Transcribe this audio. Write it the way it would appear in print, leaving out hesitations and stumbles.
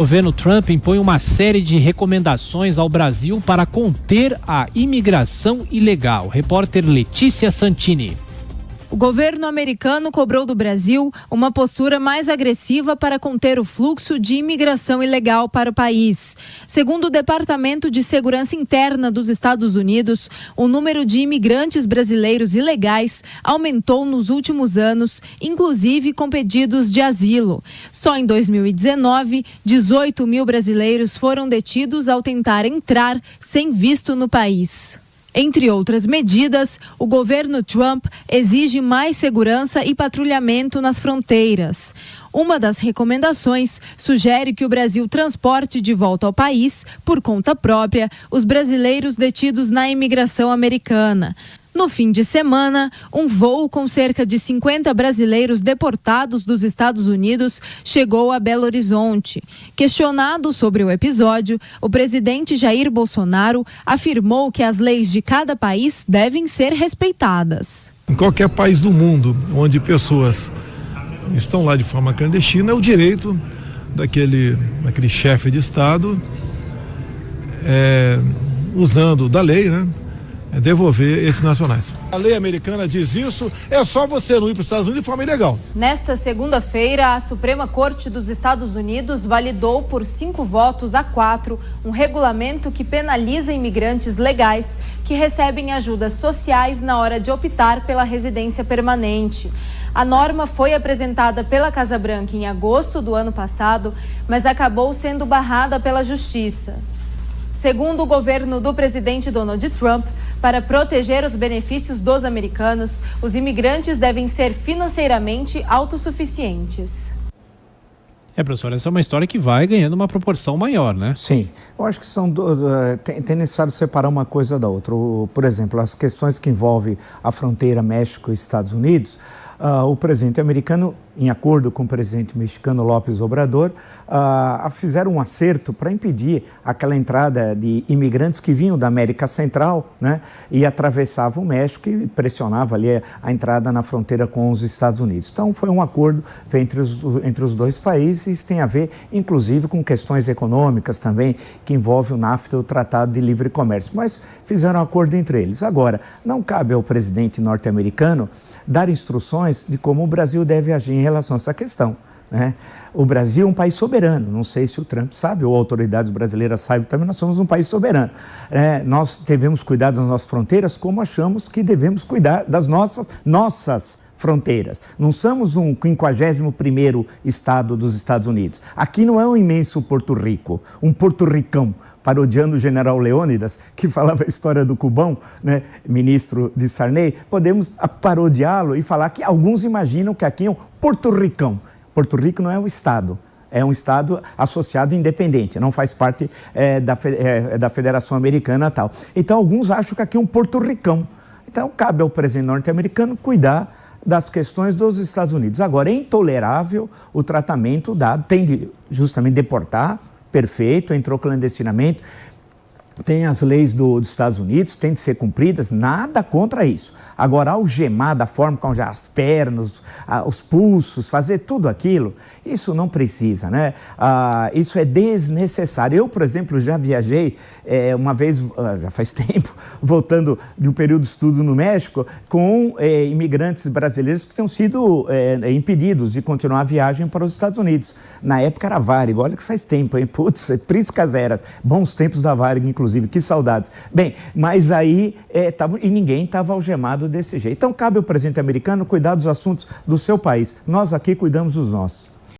O governo Trump impõe uma série de recomendações ao Brasil para conter a imigração ilegal. Repórter Letícia Santini. O governo americano cobrou do Brasil uma postura mais agressiva para conter o fluxo de imigração ilegal para o país. Segundo o Departamento de Segurança Interna dos Estados Unidos, o número de imigrantes brasileiros ilegais aumentou nos últimos anos, inclusive com pedidos de asilo. Só em 2019, 18 mil brasileiros foram detidos ao tentar entrar sem visto no país. Entre outras medidas, o governo Trump exige mais segurança e patrulhamento nas fronteiras. Uma das recomendações sugere que o Brasil transporte de volta ao país, por conta própria, os brasileiros detidos na imigração americana. No fim de semana, um voo com cerca de 50 brasileiros deportados dos Estados Unidos chegou a Belo Horizonte. Questionado sobre o episódio, o presidente Jair Bolsonaro afirmou que as leis de cada país devem ser respeitadas. Em qualquer país do mundo onde pessoas estão lá de forma clandestina, é o direito daquele chefe de Estado, usando da lei, né? Devolver esses nacionais. A lei americana diz isso, é só você não ir para os Estados Unidos de forma ilegal. Nesta segunda-feira, a Suprema Corte dos Estados Unidos validou por 5-4 um regulamento que penaliza imigrantes legais que recebem ajudas sociais na hora de optar pela residência permanente. A norma foi apresentada pela Casa Branca em agosto do ano passado, mas acabou sendo barrada pela Justiça. Segundo o governo do presidente Donald Trump, para proteger os benefícios dos americanos, os imigrantes devem ser financeiramente autossuficientes. Professor, essa é uma história que vai ganhando uma proporção maior, né? Sim, eu acho que tem necessário separar uma coisa da outra. Por exemplo, as questões que envolvem a fronteira México e Estados Unidos, o presidente americano, em acordo com o presidente mexicano López Obrador, fizeram um acerto para impedir aquela entrada de imigrantes que vinham da América Central, né, e atravessavam o México e pressionavam ali a entrada na fronteira com os Estados Unidos. Então, foi um acordo entre os dois países, e isso tem a ver, inclusive, com questões econômicas também, que envolvem o NAFTA, o Tratado de Livre Comércio, mas fizeram um acordo entre eles. Agora, não cabe ao presidente norte-americano dar instruções de como o Brasil deve agir em relação a essa questão, né? O Brasil é um país soberano, não sei se o Trump sabe ou autoridades brasileiras sabem também, nós somos um país soberano. Nós devemos cuidar das nossas fronteiras como achamos que devemos cuidar das nossas fronteiras. Não somos um 51º estado dos Estados Unidos. Aqui não é um imenso Porto Rico, um porto-ricão, parodiando o general Leônidas, que falava a história do Cubão, né, ministro de Sarney. Podemos parodiá-lo e falar que alguns imaginam que aqui é um porto-ricão. Porto Rico não é um estado, é um estado associado independente, não faz parte da Federação Americana e tal. Então, alguns acham que aqui é um porto-ricão. Então, cabe ao presidente norte-americano cuidar das questões dos Estados Unidos. Agora, é intolerável o tratamento dado, tem de justamente deportar, perfeito, entrou clandestinamente, tem as leis dos Estados Unidos, tem de ser cumpridas, nada contra isso. Agora, algemar da forma como já as pernas, os pulsos, fazer tudo aquilo, isso não precisa, né? Isso é desnecessário. Eu, por exemplo, já viajei uma vez, já faz tempo, voltando de um período de estudo no México, com imigrantes brasileiros que tinham sido impedidos de continuar a viagem para os Estados Unidos. Na época era Varig, olha que faz tempo, hein? Putz, priscas eras, bons tempos da Varig, inclusive, que saudades. Bem, mas aí e ninguém estava algemado desse jeito. Então, cabe ao presidente americano cuidar dos assuntos do seu país. Nós aqui cuidamos dos nossos.